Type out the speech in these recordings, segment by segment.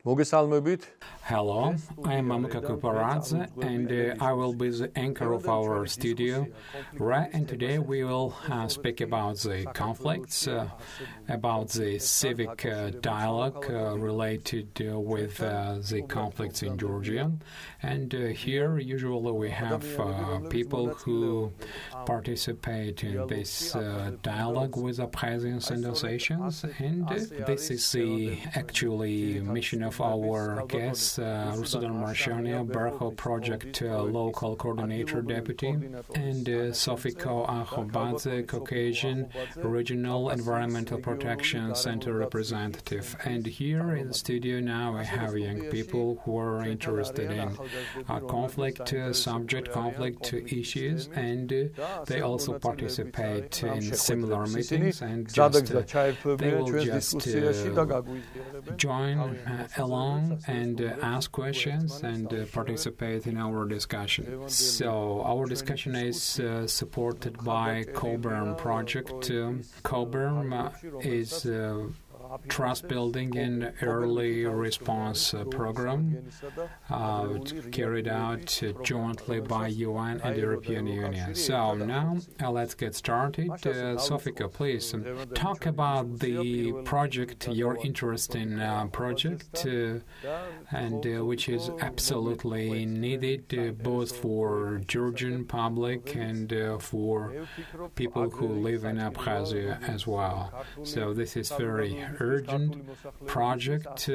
Hello, I am Mamuka Kuparadze, and I will be the anchor of our studio. And today we will speak about the conflicts, about the civic dialogue related with the conflicts in Georgia. And here, usually, we have people who participate in this dialogue with Abkhazians and Ossetians, and this is the actually mission of our guest, Rusudan Marshania, Berghof Project Local Coordinator Deputy, and Sophiko Akhobadze, Caucasian Regional Environmental Protection Center Representative. And here in the studio now we have young people who are interested in conflict issues, and they also participate in similar meetings, and they will just join along and ask questions and participate in our discussion. So our discussion is supported by COBERM project. COBERM is trust building and early response program carried out jointly by UN and European Union. So now let's get started. Sophiko, please talk about the project, your interest in project, and which is absolutely needed both for Georgian public and for people who live in Abkhazia as well. So this is very urgent project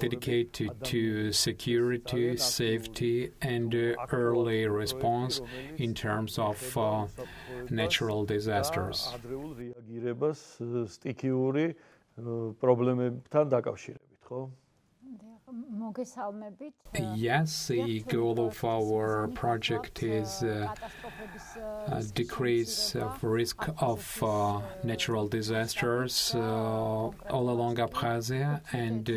dedicated to security, safety, and early response in terms of natural disasters. Yes, the goal of our project is decrease of risk of natural disasters all along Abkhazia, and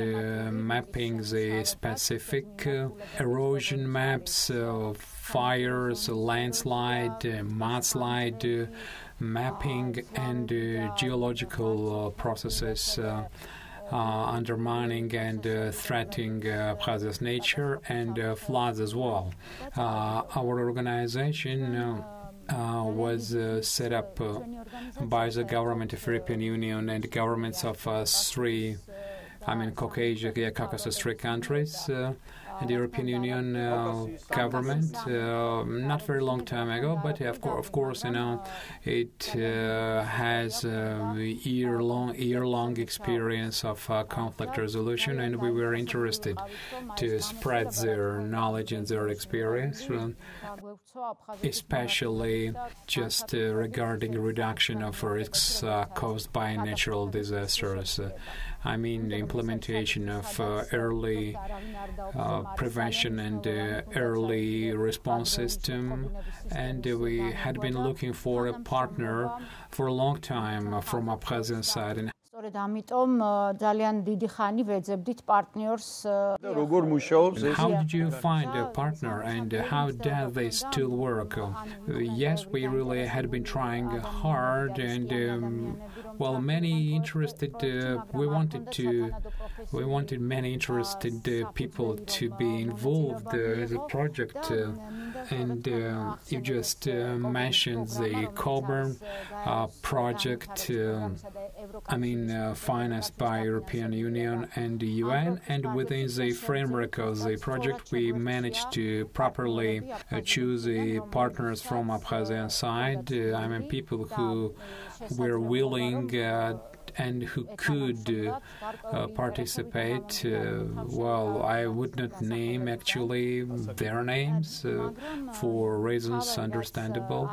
mapping the specific erosion maps, fires, landslide, mudslide, mapping, and geological processes undermining and threatening Abkhazia's nature and floods as well. Our organization was set up by the government of European Union and governments of Caucasus, three countries, and the European Union government, not very long time ago, but of course, it has a year-long experience of conflict resolution, and we were interested to spread their knowledge and their experience, especially just regarding reduction of risks caused by natural disasters. The implementation of early prevention and early response system, and we had been looking for a partner for a long time from Abkhazian side. And how did you find a partner, and how does they still work? Yes, we really had been trying hard, and many interested. We wanted many interested people to be involved in the project, and you just mentioned the COBERM project. Financed by European Union and the UN, and within the framework of the project, we managed to properly choose the partners from Abkhazian side. People who were willing and who could participate. I would not name actually their names for reasons understandable.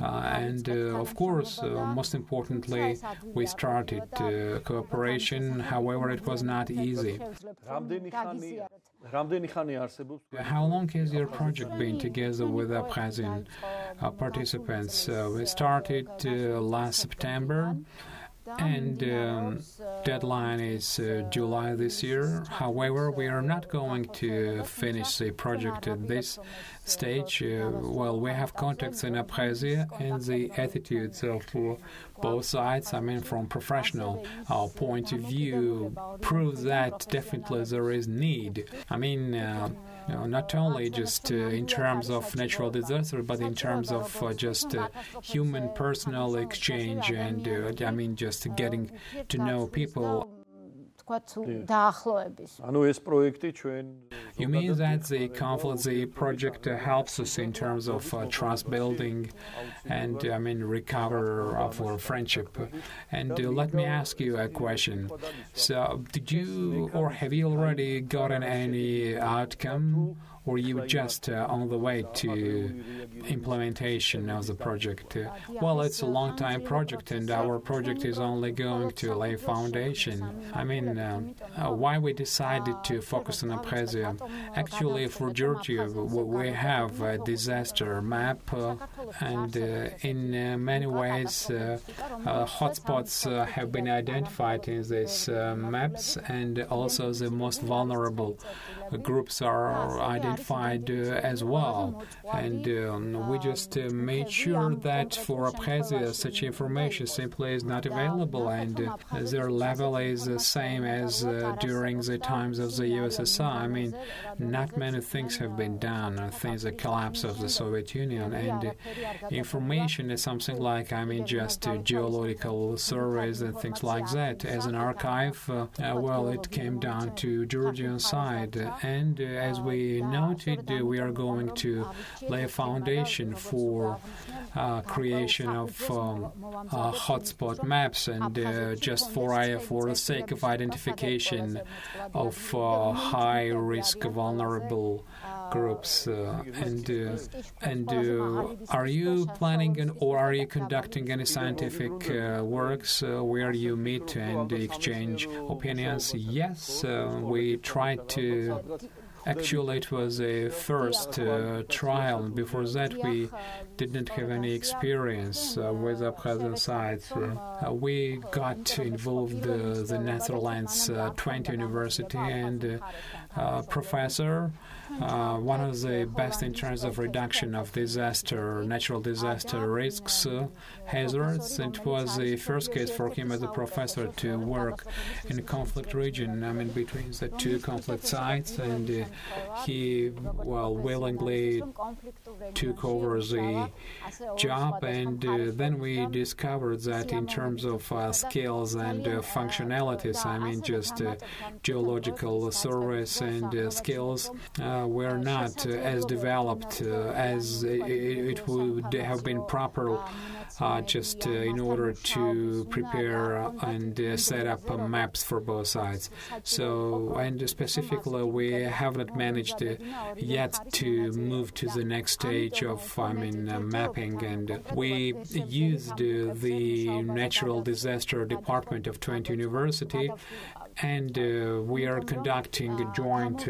Of course, most importantly, we started cooperation. However, it was not easy. How long has your project been together with Abkhazian participants? We started last September. And deadline is July this year. However, we are not going to finish the project at this stage. We have contacts in Abkhazia, and the attitudes of both sides, from professional point of view, proves that definitely there is need. Not only just in terms of natural disaster, but in terms of just human personal exchange and just getting to know people. You mean that the Akhobadze project helps us in terms of trust building and recover our friendship? And let me ask you a question. So, did you or have you already gotten any outcome? Or you just on the way to implementation of the project? Well, it's a long-time project, and our project is only going to lay foundation. Why we decided to focus on Abkhazia? Actually, for Georgia, we have a disaster map, and in many ways, hotspots have been identified in these maps, and also the most vulnerable groups are identified as well, and we just made sure that for Abkhazia such information simply is not available, and their level is the same as during the times of the USSR. Not many things have been done since the collapse of the Soviet Union, and information is something like just geological surveys and things like that. As an archive, it came down to Georgian side, and as we noted, we are going to lay a foundation for creation of hotspot maps, and just for the sake of identification of high-risk vulnerable groups. Are you planning or are you conducting any scientific works where you meet and exchange opinions? Yes, we tried to. Actually, it was a first trial. Before that, we didn't have any experience with Abkhazian sites. We got involved the Netherlands 20 University, and professor, one of the best in terms of reduction of natural disaster risks, hazards. It was the first case for him as a professor to work in a conflict region, between the two conflict sites, and he willingly took over the job, and then we discovered that in terms of skills and functionalities, just geological surveys and skills were not as developed as it would have been proper just in order to prepare and set up maps for both sides. So, and specifically, we have not managed yet to move to the next stage of mapping, and we used the Natural Disaster Department of Twente University, and we are conducting joint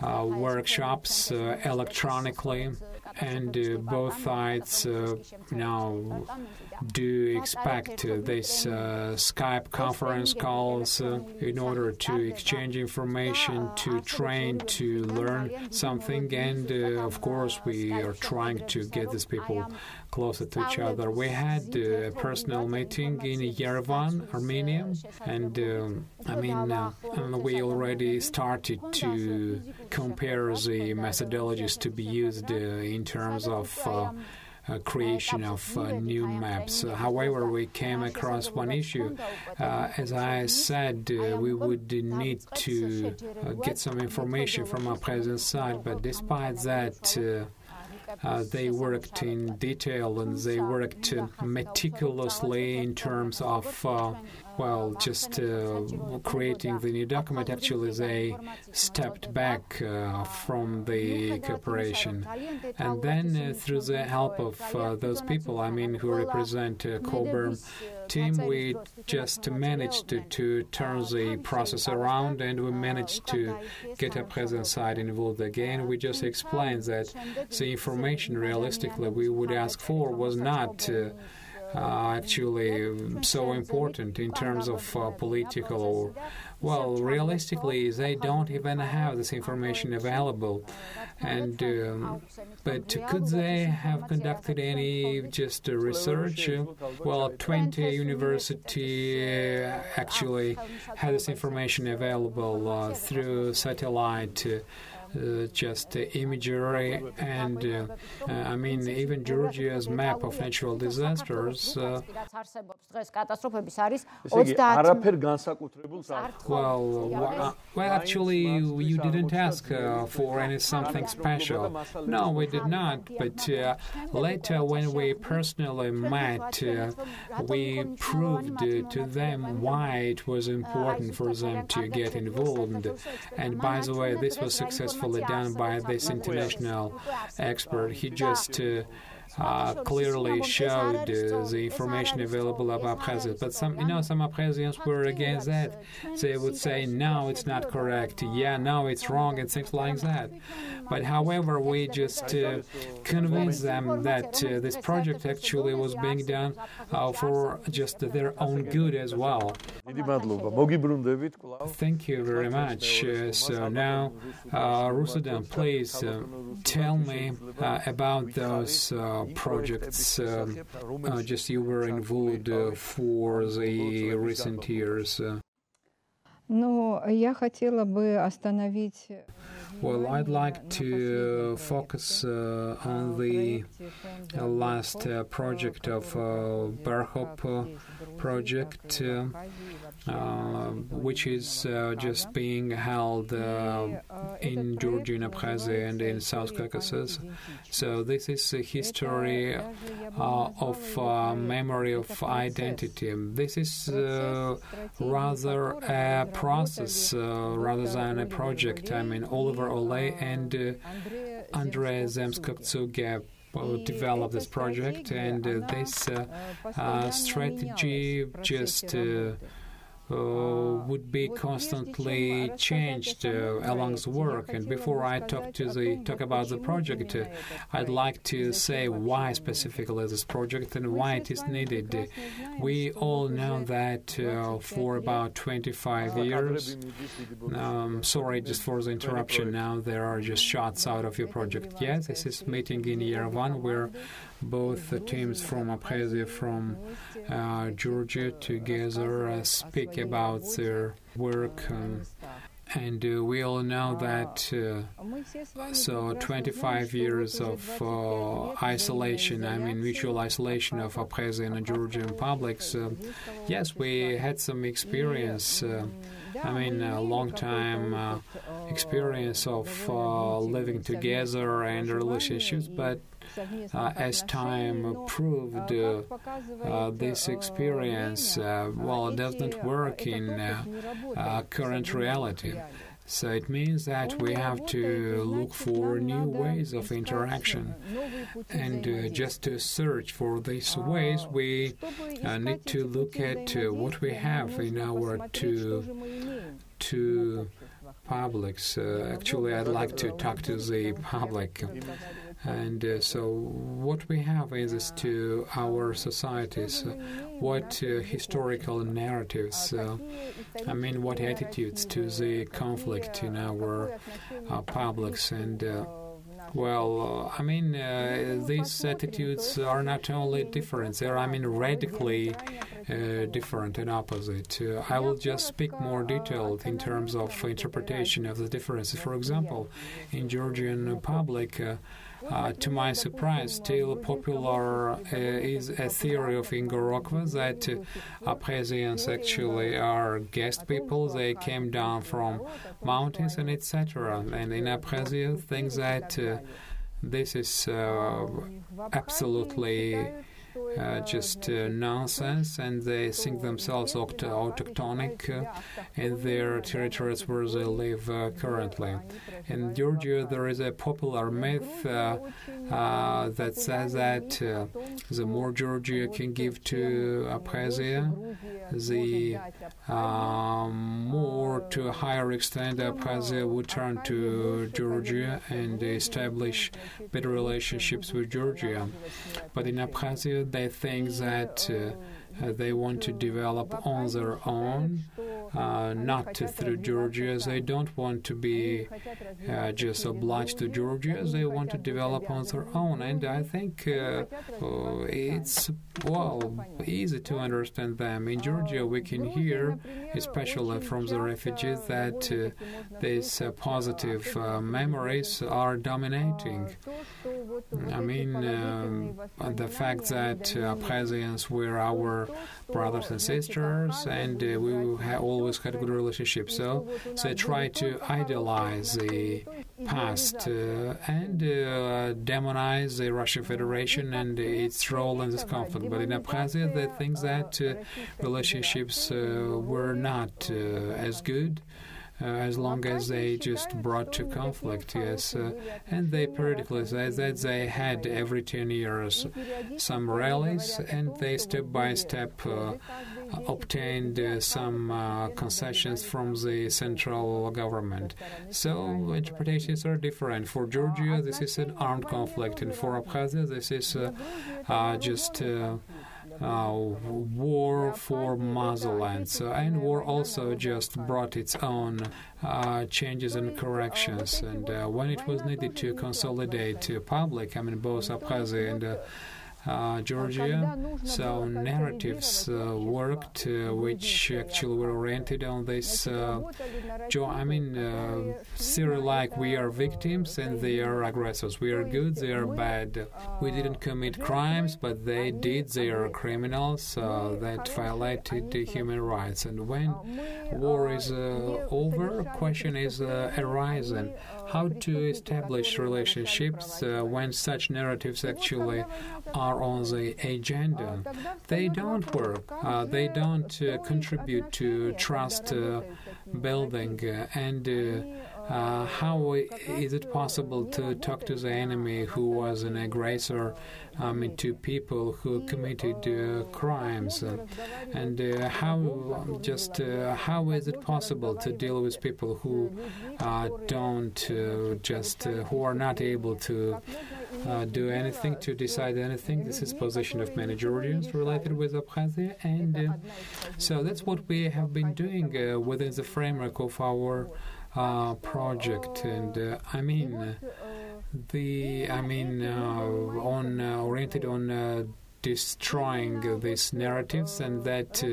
workshops electronically, and both sides now do expect this Skype conference calls in order to exchange information, to train, to learn something, and of course we are trying to get these people closer to each other. We had a personal meeting in Yerevan, Armenia, and we already started to compare the methodologies to be used in terms of creation of new maps. However, we came across one issue. As I said, we would need to get some information from our present side, but despite that, they worked in detail and they worked meticulously in terms of just creating the new document. Actually, they stepped back from the cooperation. And then through the help of those people, who represent Coburn team, we just managed to turn the process around, and we managed to get a present side involved again. We just explained that the information realistically we would ask for was not actually so important in terms of political or Well, realistically, they don't even have this information available. And but could they have conducted any just research? Well, 20 university actually had this information available through satellite. Just imagery, and I mean, even Georgia's map of natural disasters. Well, actually, you didn't ask for something special. No, we did not. But later, when we personally met, we proved to them why it was important for them to get involved. And by the way, this was successful done by this international expert. He just clearly showed the information available about Abkhazia. But some Abkhazians were against that. They would say, no, it's not correct. Yeah, no, it's wrong, and things like that. But however, we just convinced them that this project actually was being done for just their own good as well. Thank you very much. So now, Rusudan, please tell me about those projects just you were involved for the recent years. Well, I'd like to focus on the last project of Berghof project, which is just being held in Georgia, in Abkhazia, and in South Caucasus. So this is a history of memory of identity. This is rather a process rather than a project. I mean, Oliver Ole and Andrei Zemskov-Tsuge developed this project, and this strategy just would be constantly changed along the work. And before I talk about the project, I'd like to say why specifically this project and why it is needed. We all know that for about 25 years, sorry just for the interruption now, there are just shots out of your project. Yes, this is meeting in year one where both the teams from Abkhazia, from Georgia together speak about their work. And we all know that, so 25 years of isolation, I mean mutual isolation of Abkhazian and Georgian publics. Yes, we had some experience, a long time experience of living together and relationships, but as time proved, this experience, it doesn't work in current reality. So it means that we have to look for new ways of interaction. And just to search for these ways, we need to look at what we have in our two publics. Actually, I'd like to talk to the public. And so what we have is to our societies, what historical narratives, what attitudes to the conflict in our publics. And these attitudes are not only different, they're, radically different and opposite. I will just speak more detailed in terms of interpretation of the differences. For example, in Georgian public, to my surprise, still popular is a theory of Ingorokva that Abkhazians actually are guest people. They came down from mountains and etc. And in Abkhazia, think that this is absolutely just nonsense, and they think themselves autochtonic in their territories where they live currently. In Georgia, there is a popular myth that says that the more Georgia can give to Abkhazia, the more to a higher extent Abkhazia would turn to Georgia and establish better relationships with Georgia. But in Abkhazia, they think that They want to develop on their own, not through Georgia. They don't want to be just obliged to Georgia. They want to develop on their own. And I think it's, easy to understand them. In Georgia, we can hear, especially from the refugees, that these positive memories are dominating. I mean, the fact that Abkhazians were our brothers and sisters, and we always had good relationships. So they try to idolize the past and demonize the Russian Federation and its role in this conflict. But in Abkhazia, they think that relationships were not as good. As long as they just brought to conflict, yes. And they periodically say that they had every 10 years some rallies, and they step by step obtained some concessions from the central government. So interpretations are different. For Georgia, this is an armed conflict, and for Abkhazia, this is just war for motherland. And war also just brought its own changes and corrections. And when it was needed to consolidate public, I mean both Abkhazia and Georgia, so narratives worked which actually were oriented on this theory like we are victims and they are aggressors, we are good, they are bad, we didn't commit crimes but they did, they are criminals that violated the human rights. And when war is over, a question is arising how to establish relationships when such narratives actually are on the agenda. They don't work. They don't contribute to trust building. And how is it possible to talk to the enemy who was an aggressor to people who committed crimes? And how is it possible to deal with people who who are not able to do anything, to decide anything? This is position of many Georgians related with Abkhazia, and so that's what we have been doing within the framework of our project. And oriented on destroying these narratives, and that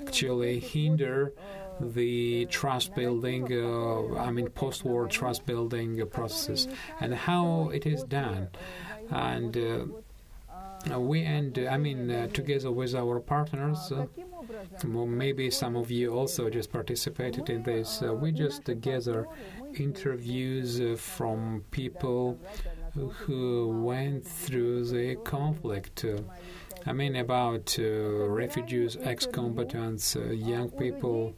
actually hinder the trust building, post-war trust building processes, and how it is done. And together with our partners, maybe some of you also just participated in this, we just gather interviews from people who went through the conflict. About refugees, ex-combatants, young people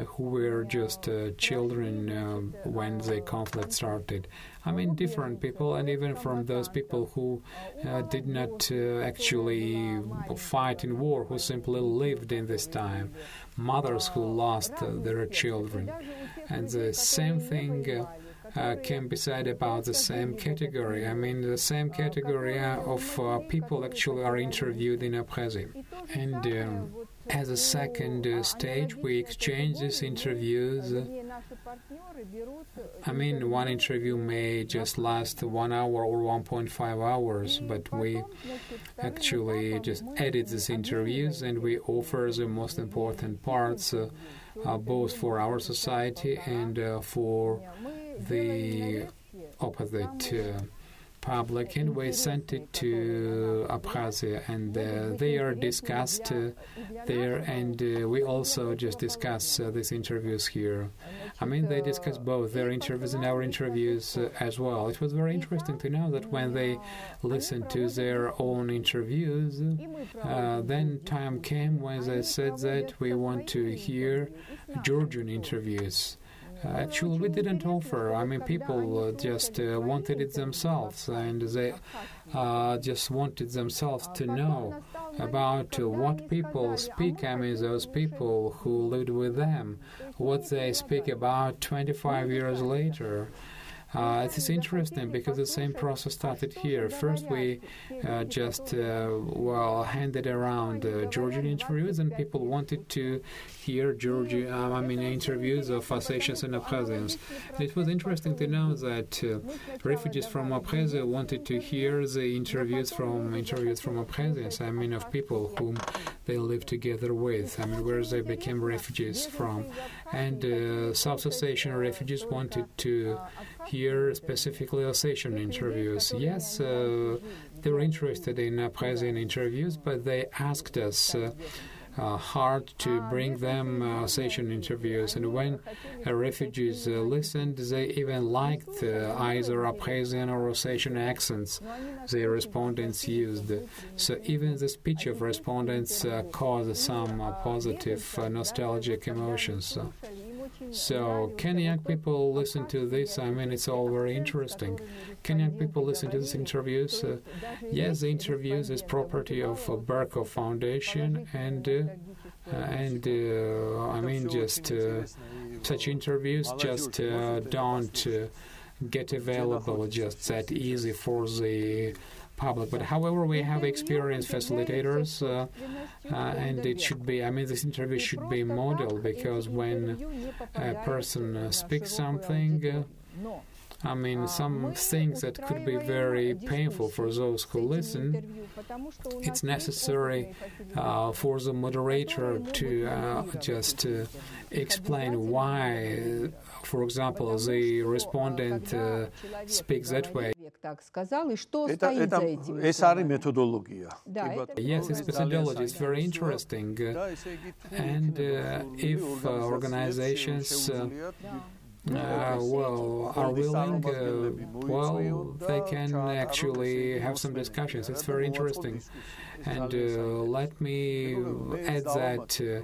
who were just children when the conflict started. Different people, and even from those people who did not actually fight in war, who simply lived in this time, mothers who lost their children. And the same thing can be said about the same category. The same category of people actually are interviewed in Abkhazia. And as a second stage, we exchange these interviews. One interview may just last 1 hour or 1.5 hours, but we actually just edit these interviews and we offer the most important parts, both for our society and for the opposite public, and we sent it to Abkhazia, and they are discussed there, and we also just discuss these interviews here. They discuss both their interviews and our interviews as well. It was very interesting to know that when they listened to their own interviews, then time came when they said that we want to hear Georgian interviews. Actually, we didn't offer. People just wanted it themselves, and they just wanted themselves to know about what people speak. Those people who lived with them, what they speak about 25 years later. It is interesting because the same process started here. First, we just handed around Georgian interviews, and people wanted to hear interviews of Alsatians and Abkhazians. It was interesting to know that refugees from Abkhazia wanted to hear the interviews from Abkhazians. Of people whom they live together with. Where they became refugees from, and South Ossetian refugees wanted to hear specifically Ossetian interviews. Yes, they were interested in Abkhazian interviews, but they asked us hard to bring them Ossetian interviews. And when refugees listened, they even liked either Abkhazian or Ossetian accents the respondents used. So even the speech of respondents caused some positive nostalgic emotions. So can young people listen to this? It's all very interesting. Can young people listen to these interviews? Yes, the interviews is property of Berghof Foundation, and such interviews just don't get available just that easy for the public. But however, we have experienced facilitators, and it should be, this interview should be modeled, because when a person speaks something, some things that could be very painful for those who listen, it's necessary for the moderator to just explain why, for example, the respondent speaks that way. Yes, it's methodology. It's very interesting. And if organizations are willing, they can actually have some discussions. It's very interesting. And let me add that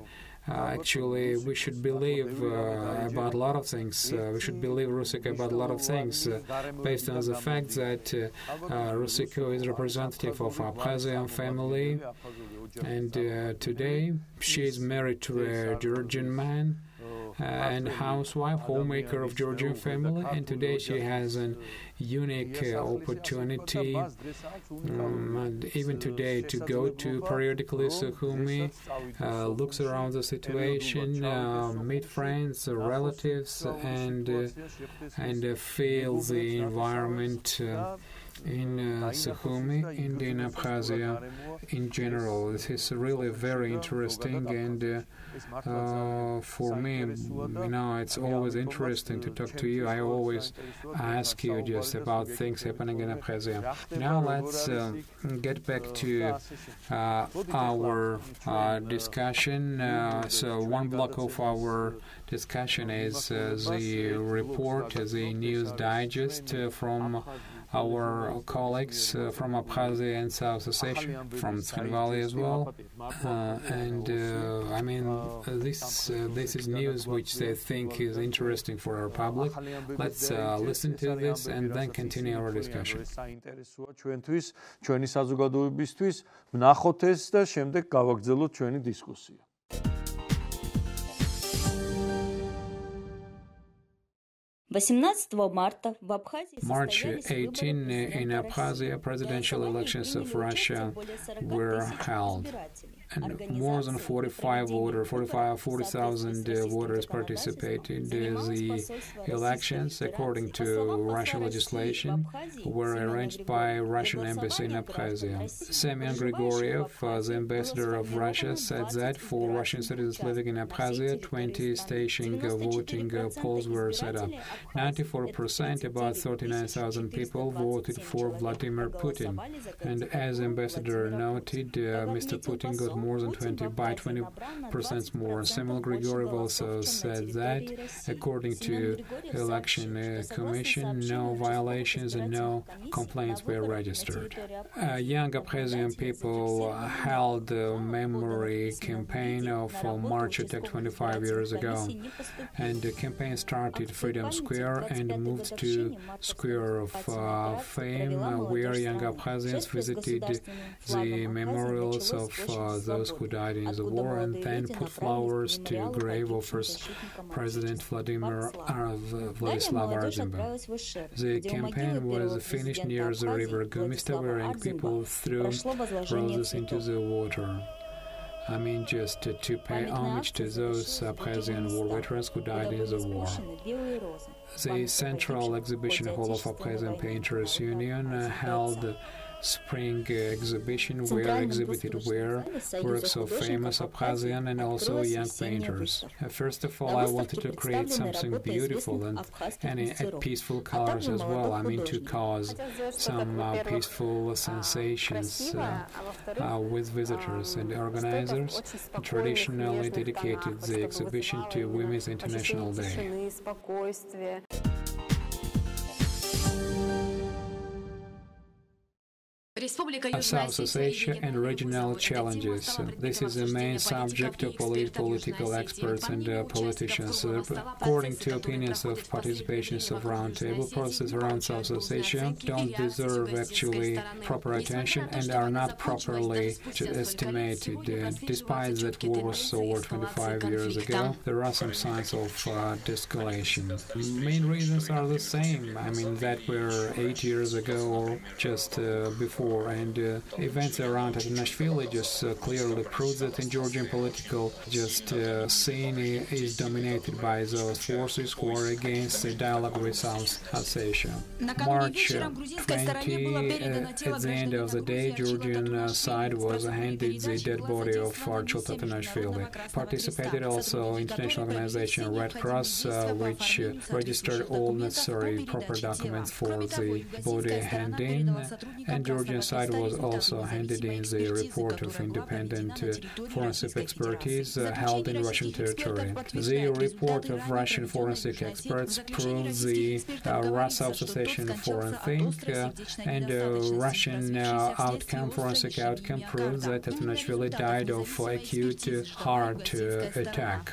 actually we should believe about a lot of things. We should believe Rusiko about a lot of things based on the fact that Rusiko is representative of Abkhazian family, and today she is married to a Georgian man, and housewife, homemaker of Georgian family, and today she has an unique opportunity, and even today, to go to periodically Sukhumi, looks around the situation, meet friends, relatives, and feel the environment in Sukhumi and in Abkhazia in general. This is really very interesting, and for me, it's always interesting to talk to you. I always ask you just about things happening in Abkhazia. Now let's get back to our discussion. So one block of our discussion is the report, the news digest from our colleagues from Abkhazia and South Ossetia, from Tkhinvali as well, this is news which they think is interesting for our public. Let's listen to this and then continue our discussion. March 18 in Abkhazia, presidential elections of Russia were held, and more than 40,000 voters participated. The elections, according to Russian legislation, were arranged by Russian embassy in Abkhazia. Semyon Grigoriev, the ambassador of Russia, said that for Russian citizens living in Abkhazia, 20 station voting polls were set up. 94%, about 39,000 people, voted for Vladimir Putin. And as ambassador noted, Mr. Putin got more than 20% more. Samuel Grigoriev also said that, according to election commission, no violations and no complaints were registered. Young Abkhazian people held a memory campaign of March attack 25 years ago, and the campaign started Freedom Square and moved to Square of Fame, where young Abkhazians visited the memorials of those who died in the war and then put flowers to grave of first President Vladislav Arzimba. The campaign was finished near the river Gumista, where young people threw roses into the water. I mean, just to pay homage to those Abkhazian war veterans who died in the war. The Central Exhibition Hall of Abkhazian Painters Union held spring exhibition where exhibited works of famous Abkhazian and also young painters. First of all, I wanted to create something beautiful and peaceful colors as well. I mean, to cause some peaceful sensations with visitors, and organizers traditionally dedicated the exhibition to Women's International Day. South Ossetia and regional challenges. This is the main subject of political experts and politicians. According to opinions of participants of roundtable process around South Ossetia, don't deserve actually proper attention and are not properly estimated. Despite that war was over 25 years ago, there are some signs of de-escalation. Main reasons are the same. I mean, that were 8 years ago or just before. And events around Akhobadze just clearly prove that in Georgian political scene is dominated by those forces who are against the dialogue with South Ossetia. March 20, at the end of the day, Georgian side was handed the dead body of Archil Tatanashvili. Participated also international organization Red Cross, which registered all necessary proper documents for the body handing, and Georgian side was also handed in the report of independent forensic expertise held in Russian territory. The report of Russian forensic experts proves the South Ossetian foreign thing, and Russian forensic outcome proves that Tatanashvili died of acute heart attack.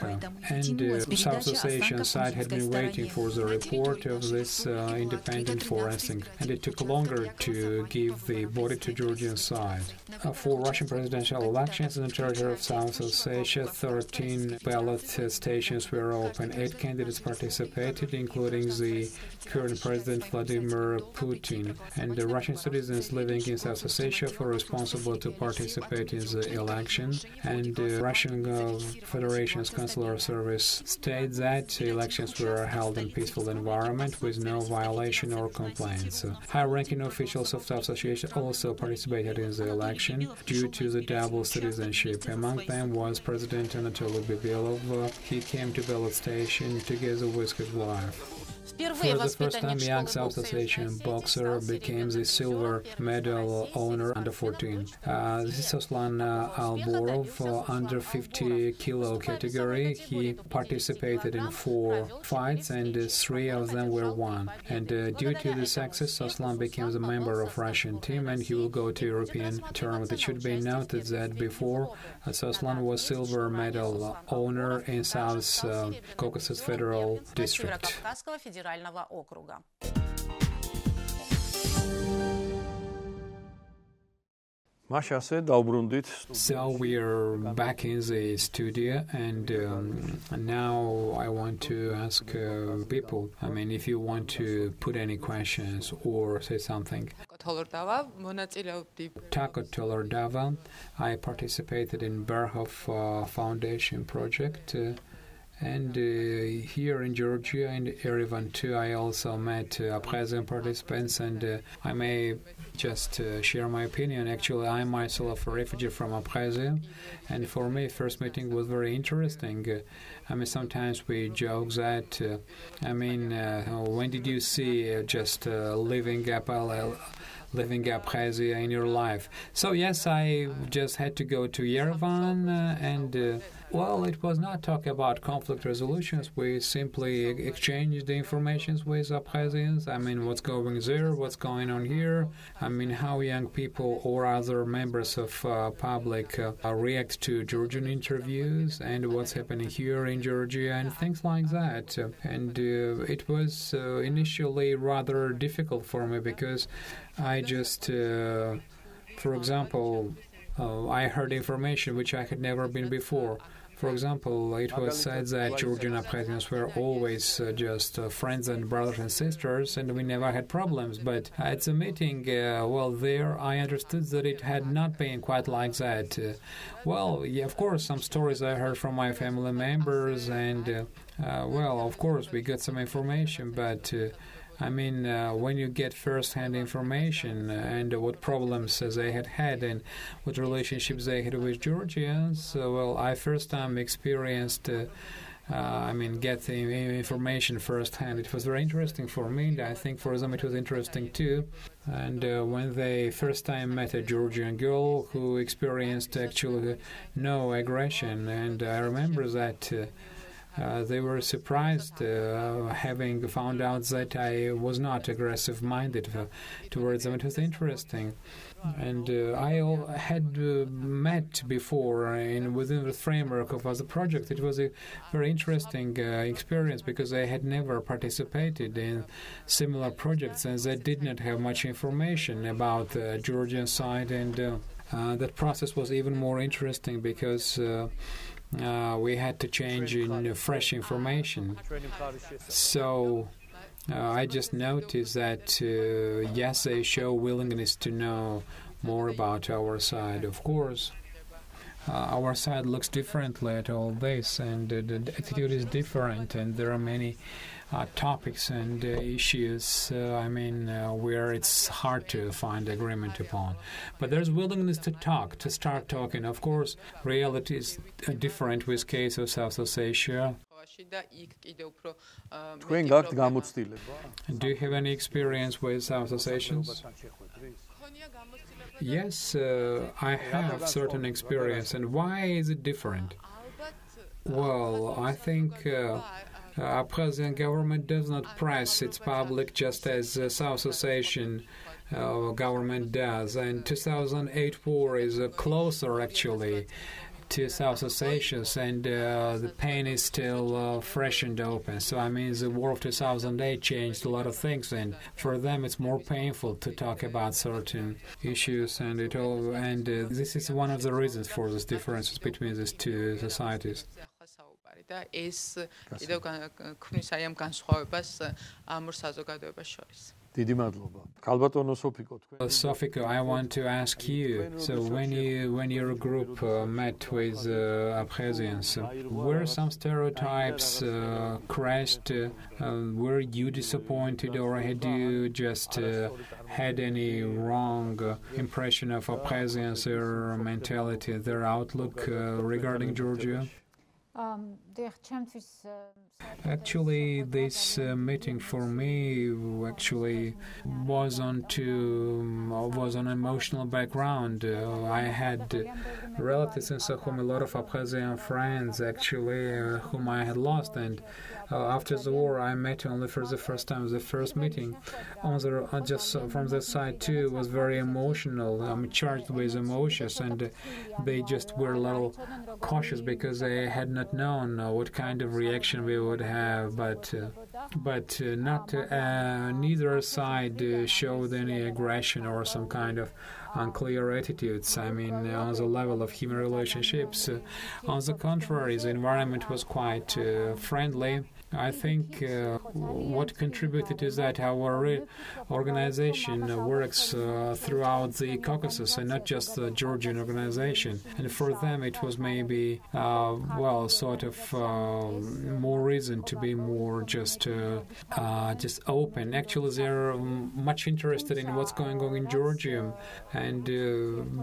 And South Ossetian side had been waiting for the report of this independent forensic, and it took longer to give the body to Georgian side. For Russian presidential elections in the territory of South Ossetia, 13 ballot stations were open. 8 candidates participated, including the current President Vladimir Putin. And the Russian citizens living in South Ossetia were responsible to participate in the election. And the Russian Federation's Consular Service states that elections were held in peaceful environment with no violation or complaints. High-ranking officials of South Ossetia also participated in the election due to the double citizenship. Among them was President Anatoly Bebelov. He came to ballot station together with his wife. For the first time, young South Ossetian boxer became the silver medal owner under 14. This is Ruslan Alborov, under 50 kilo category. He participated in 4 fights, and 3 of them were won. And due to the success, Ruslan became the member of Russian team, and he will go to European tournament. It should be noted that before, Ruslan was silver medal owner in South Caucasus Federal District. So we're back in the studio, and now I want to ask people, I mean, if you want to put any questions or say something. Tako Tolordava, I participated in Berghof Foundation project. And here in Georgia and Yerevan too, I also met Abkhazian participants, and I may just share my opinion. Actually, I'm myself a refugee from Abkhazia, and for me, first meeting was very interesting. I mean, sometimes we joke that, when did you see living Abkhazia in your life? So yes, I just had to go to Yerevan, and Well, it was not talk about conflict resolutions. We simply exchanged the information with Abkhazians. I mean, what's going there, what's going on here. I mean, how young people or other members of public react to Georgian interviews and what's happening here in Georgia and things like that. And it was initially rather difficult for me because I just, for example, I heard information which I had never been before. For example, it was said that Georgian Abkhazians were always just friends and brothers and sisters, and we never had problems. But at the meeting, there I understood that it had not been quite like that. Of course, some stories I heard from my family members, and, of course, we got some information, but... when you get first-hand information and what problems they had and what relationships they had with Georgians, I first time experienced, get the information firsthand. It was very interesting for me, and I think for them it was interesting too. And when they first time met a Georgian girl who experienced actually no aggression, and I remember that... they were surprised having found out that I was not aggressive-minded towards them. It was interesting. And I had met before within the framework of the project. It was a very interesting experience because I had never participated in similar projects and they did not have much information about the Georgian side. And that process was even more interesting because... we had to change in fresh information. So I just noticed that, yes, they show willingness to know more about our side. Of course, our side looks differently at all this, and the attitude is different, and there are many topics and issues, where it's hard to find agreement upon. But there's willingness to talk, to start talking. Of course, reality is different with case of South Ossetia. Do you have any experience with South Ossetians? Yes, I have certain experience. And why is it different? Well, I think... Abkhazian government does not press its public just as South Ossetian government does. And 2008 war is closer, actually, to South Ossetians, and the pain is still fresh and open. So, the war of 2008 changed a lot of things, and for them it's more painful to talk about certain issues, and this is one of the reasons for these differences between these two societies. და ეს კიდევ ქმნის აი ამ განსხვავებას ამ ორ საზოგადოებას შორის. დიდი მადლობა. ქალბატონო Sophiko. Sophiko, I want to ask you, so when your group met with Abkhazians, were some stereotypes crashed? Were you disappointed, or had you just had any wrong impression of Abkhazians, their mentality, their outlook regarding Georgia? Actually, this meeting for me was on emotional background. I had relatives in Stockholm, a lot of Abkhazian friends whom I had lost, and after the war I met only for the first time. The first meeting, just from that side too, was very emotional. I'm charged with emotions, and they just were a little cautious because they had not known what kind of reaction we would have, but neither side showed any aggression or some kind of unclear attitudes. On the level of human relationships, on the contrary, the environment was quite friendly. I think what contributed is that our organization works throughout the Caucasus and not just the Georgian organization. And for them it was maybe, more reason to be more just open. Actually, they're much interested in what's going on in Georgia, and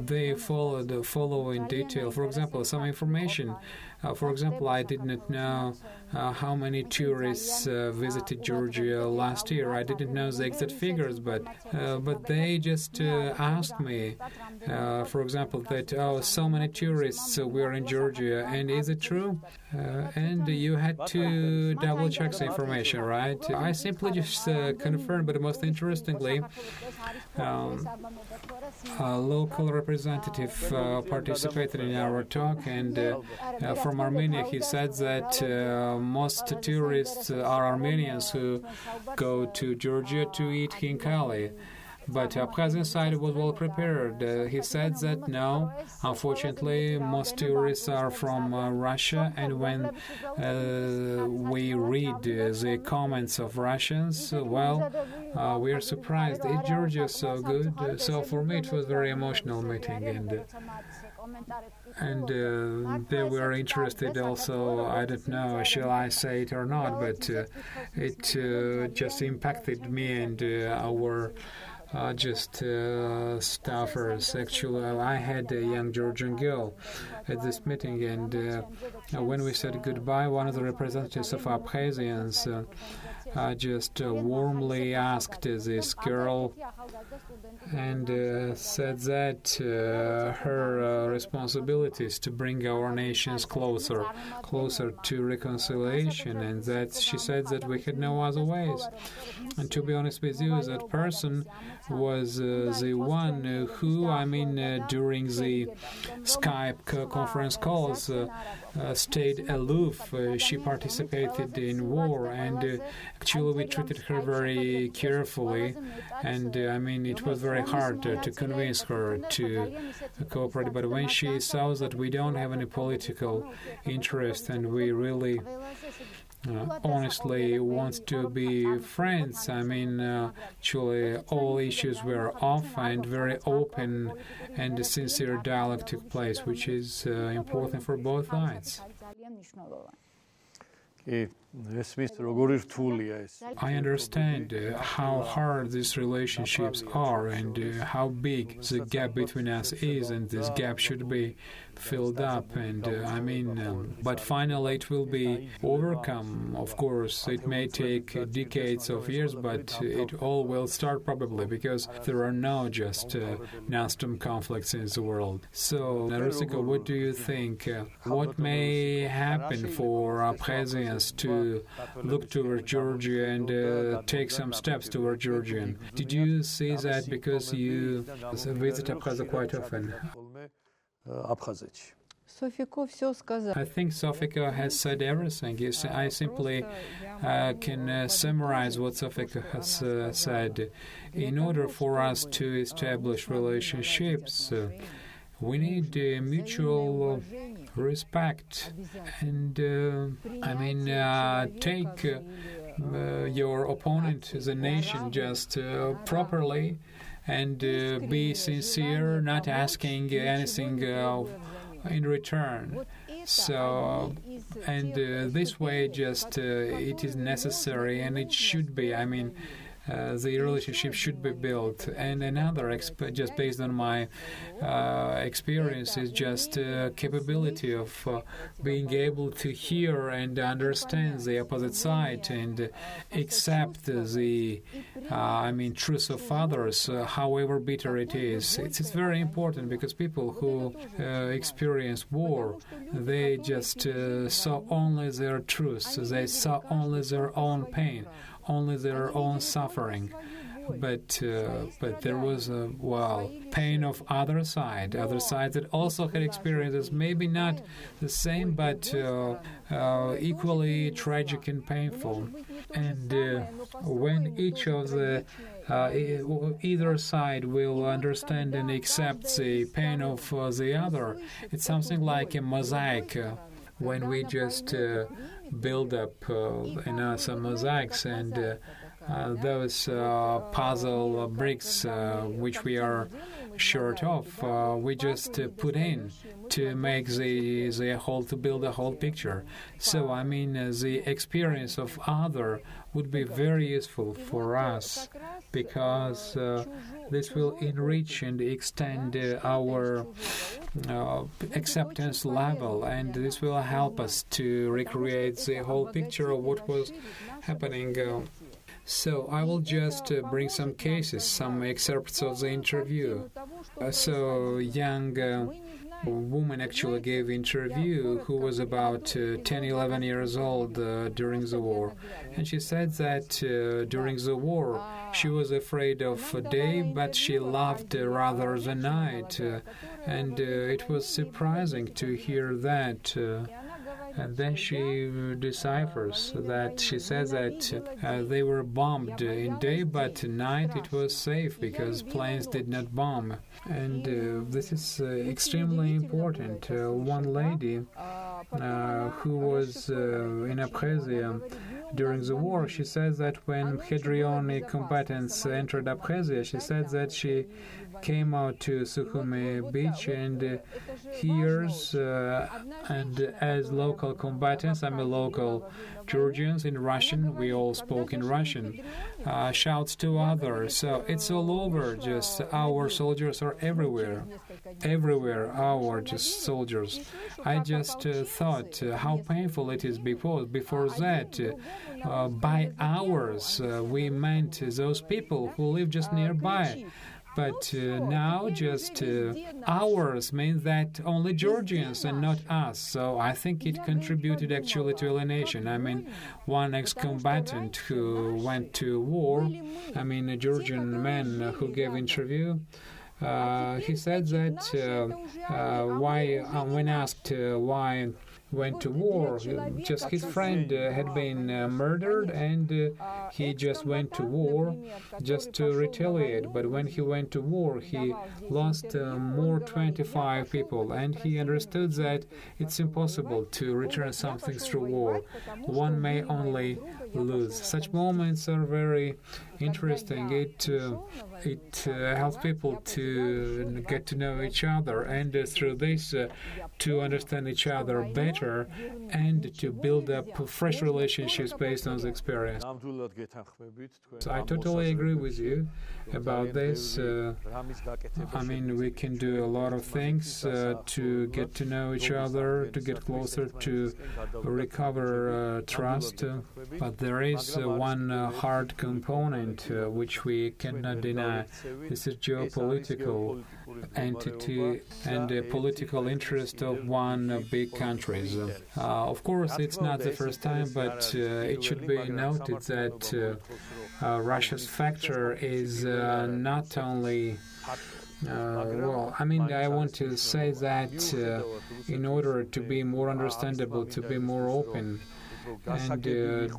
they follow in detail. For example, some information For example, I did not know how many tourists visited Georgia last year. I didn't know the exact figures, but they just asked me, for example, that so many tourists were in Georgia, and is it true? And you had to double check the information, right? I simply just confirmed, but most interestingly, a local representative participated in our talk, and from Armenia, he said that most tourists are Armenians who go to Georgia to eat khinkali. But Abkhazian side was well prepared. He said that no, unfortunately, most tourists are from Russia, and when we read the comments of Russians, well, we are surprised. Is Georgia so good? So for me, it was a very emotional meeting, and they were interested also. I don't know, shall I say it or not, but it just impacted me and our staffers. Actually, I had a young Georgian girl at this meeting, and when we said goodbye, one of the representatives of Abkhazians just warmly asked this girl and said that her responsibility is to bring our nations closer to reconciliation, and that she said that we had no other ways. And to be honest with you, that person was the one who, during the Skype conference calls, stayed aloof. She participated in war, and actually we treated her very carefully, and it was very hard to convince her to cooperate. But when she saw that we don't have any political interest and we really honestly want to be friends, actually all issues were off, and very open and sincere dialogue took place, which is important for both sides. I understand how hard these relationships are and how big the gap between us is, and this gap should be filled up, and but finally it will be overcome. Of course, it may take decades of years, but it all will start probably, because there are no just non-stop conflicts in the world. So, Rusudan, what do you think? What may happen for Abkhazians to look toward Georgia and take some steps toward Georgia? Did you see that because you visit Abkhazia quite often? I think Sophiko has said everything. I simply can summarize what Sophiko has said. In order for us to establish relationships, we need mutual respect, and take your opponent, the nation, just properly, and be sincere, not asking anything in return. So, and this way, just it is necessary, and it should be. The relationship should be built. And another, just based on my experience, is just capability of being able to hear and understand the opposite side and accept the truth of others, however bitter it is. It's very important, because people who experience war, they just saw only their truths. They saw only their own pain, only their own suffering, but there was a pain of other side that also had experiences, maybe not the same, but equally tragic and painful. And when each of the either side will understand and accept the pain of the other, it's something like a mosaic. When we just build up some mosaics, and those puzzle bricks which we are short of, we just put in to make the whole, to build a whole picture. So the experience of other would be very useful for us because this will enrich and extend our acceptance level, and this will help us to recreate the whole picture of what was happening. So I will just bring some cases, some excerpts of the interview. So young woman actually gave interview who was about 10, 11 years old during the war. And she said that during the war she was afraid of day, but she loved rather the night. And it was surprising to hear that. And then she deciphers that she says that they were bombed in day, but at night it was safe because planes did not bomb. And this is extremely important. One lady who was in Abkhazia during the war, she says that when Hedrioni combatants entered Abkhazia, she said that she came out to Sukhumi beach and hears, and as local combatants, I'm a local Georgians in Russian, we all spoke in Russian, shouts to others. So it's all over, just our soldiers are everywhere. Everywhere, our just soldiers. I just thought how painful it is before that. By ours, we meant those people who live just nearby. But now just ours means that only Georgians and not us. So I think it contributed actually to alienation. I mean, one ex-combatant who went to war, I mean a Georgian man who gave interview, he said that when asked why went to war, just his friend had been murdered and he just went to war just to retaliate. But when he went to war, he lost more 25 people, and he understood that it's impossible to return something through war. One may only lose. Such moments are very interesting. It helps people to get to know each other, and through this to understand each other better and to build up fresh relationships based on the experience. So I totally agree with you about this. I mean, we can do a lot of things to get to know each other, to get closer, to recover trust. But there is one hard component which we cannot deny. This is geopolitical entity and the political interest of one big countries. Of course, it's not the first time, but it should be noted that Russia's factor is not only well, I mean, I want to say that in order to be more understandable, to be more open, and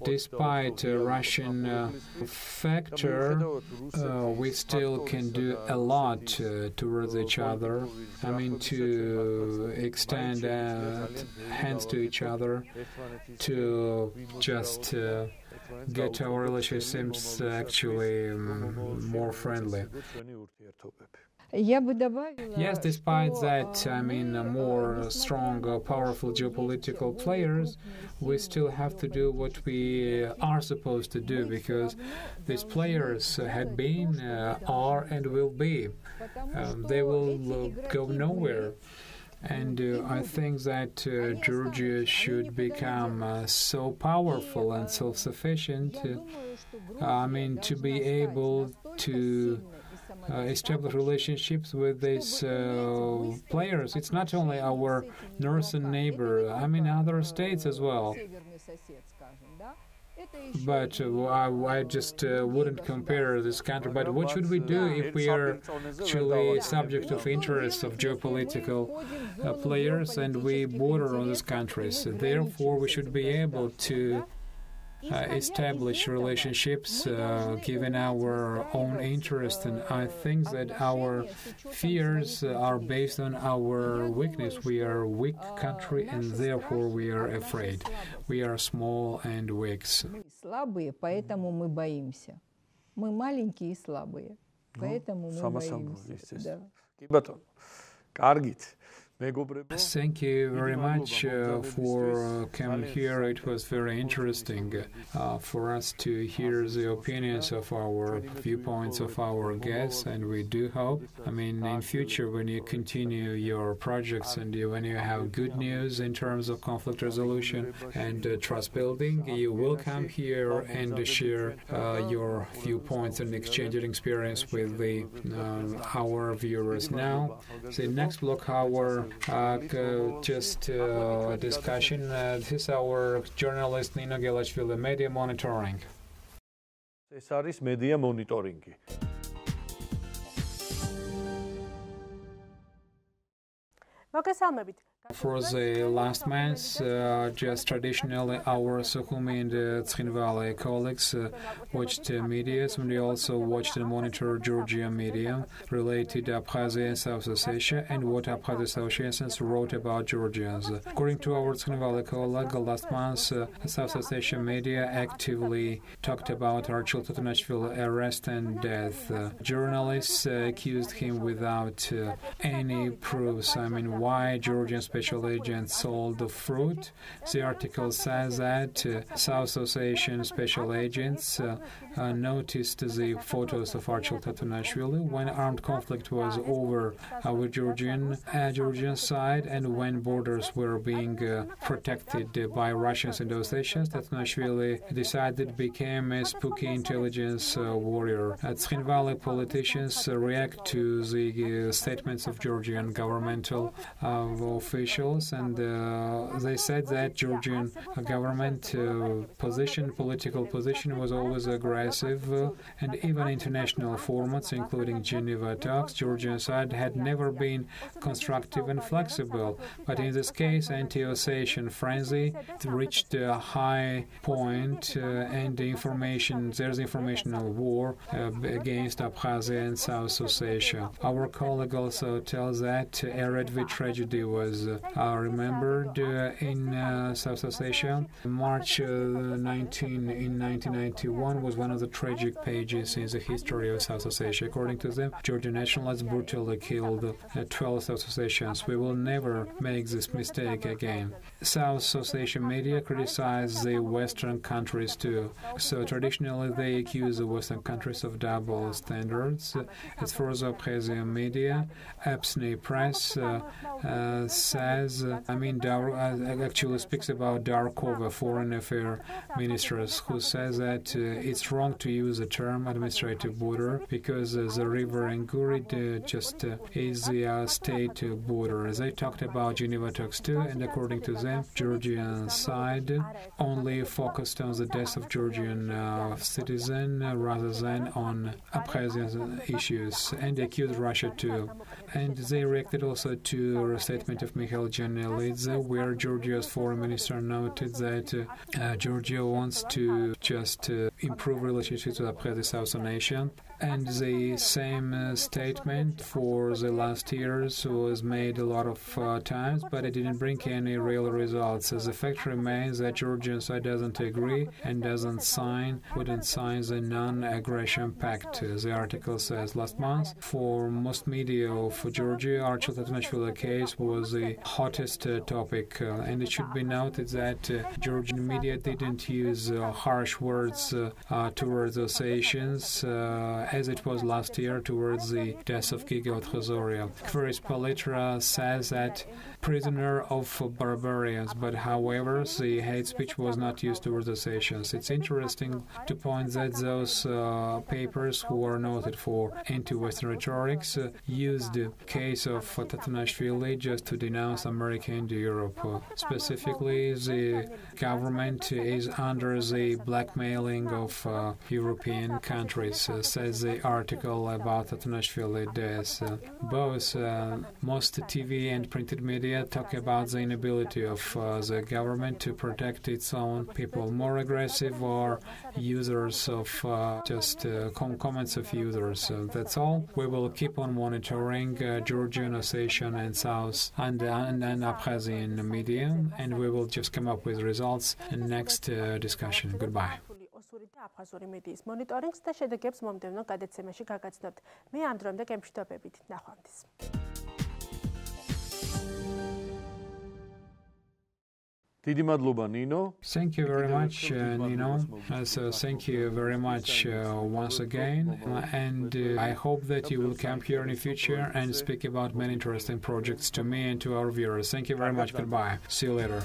despite Russian factor, we still can do a lot towards each other. I mean, to extend hands to each other, to just get our relationships actually more friendly. Yes, despite that, I mean, more strong, powerful geopolitical players, we still have to do what we are supposed to do, because these players had been, are, and will be. They will go nowhere. And I think that Georgia should become so powerful and self-sufficient, I mean, to be able to establish relationships with these players. It's not only our northern neighbor, I mean other states as well. But I just wouldn't compare this country. But what should we do if we are actually subject of interest of geopolitical players and we border on these countries? Therefore, we should be able to establish relationships given our own interest, and I think that our fears are based on our weakness. We are a weak country, and therefore we are afraid. We are small and weak. Слабые, поэтому мы боимся. Мы маленькие и слабые, поэтому мы боимся. Батон, კარგით. Thank you very much for coming here. It was very interesting for us to hear the opinions of our viewpoints of our guests, and we do hope, in future when you continue your projects and when you have good news in terms of conflict resolution and trust building, you will come here and share your viewpoints and exchange your experience with our viewers. Now, the next block hour, just discussion. This is our journalist Nino Gelashvili, Media Monitoring. ეს არის media monitoring-ი. მოგესალმებით. For the last months, just traditionally, our Sukhumi and Tkhinvali colleagues watched media, and we also watched and monitored Georgian media related to Abkhazia and South Ossetia and what Abkhaz associations wrote about Georgians. According to our Tkhinvali colleague, last month, South Ossetia media actively talked about Archil Tatanashvili arrest and death. Journalists accused him without any proofs. Why Georgian special agents sold the fruit. The article says that South Ossetian special agents noticed the photos of Archil Tatanashvili when armed conflict was over with Georgian side and when borders were being protected by Russians and Ossetians. Tatanashvili decided became a spooky intelligence warrior. Tkhinvali politicians react to the statements of Georgian governmental officials, and they said that Georgian government political position was always aggressive, and even international formats, including Geneva talks, Georgian side had never been constructive and flexible. But in this case, anti-Ossetian frenzy reached a high point, and there's informational war against Abkhazia and South Ossetia. Our colleague also tells that a Redvi tragedy was remembered in South Ossetia. March 19 in 1991 was one of the tragic pages in the history of South Ossetia. According to them, Georgian nationalists brutally killed 12 South Ossetians. We will never make this mistake again. South Ossetian media criticize the Western countries too. So traditionally they accuse the Western countries of double standards. As for the Abkhazian media, Epsny Press says, actually speaks about Darkova, foreign affairs ministers, who says that it's wrong to use the term administrative border because the river Ngurid just is the state border. They talked about Geneva talks too, and according to them, Georgian side only focused on the death of Georgian citizen rather than on Abkhazian issues, and accused Russia too. And they reacted also to a statement of Mikhail Janelidze, where Georgia's foreign minister noted that Georgia wants to just improve relationships with Abkhazia South Nation. And the same statement for the last years was made a lot of times, but it didn't bring any real results. As the fact remains that Georgian side doesn't agree and wouldn't sign the non-aggression pact. The article says last month, for most media of Georgia, Archil Tatanashvili case was the hottest topic, and it should be noted that Georgian media didn't use harsh words towards Ossetians as it was last year towards the death of Giga Otchozoria. Kveris Palitra says that prisoner of barbarians, but however, the hate speech was not used towards Ossetians. It's interesting to point that those papers who are noted for anti-Western rhetorics used the case of Tatanashvili just to denounce America and Europe. Specifically, the government is under the blackmailing of European countries, says the article about Tatanashvili death. Both most TV and printed media talk about the inability of the government to protect its own people. More aggressive are users of comments of users. That's all. We will keep on monitoring Georgian, Ossetian, and South and Abkhazian media, and we will just come up with results in next discussion. Goodbye. აფხაზური მედიის მონიტორინგს და შედეგებს მომდევნო გადაცემაში გაგაცნობთ. მე ამ დრომდე გემშვიდობებით. ნახვამდის. დიდი მადლობა ნინო. Thank you very much, Nino. So thank you very much once again, and I hope that you will come here in the future and speak about many interesting projects to me and to our viewers. Thank you very much. Goodbye. See you later.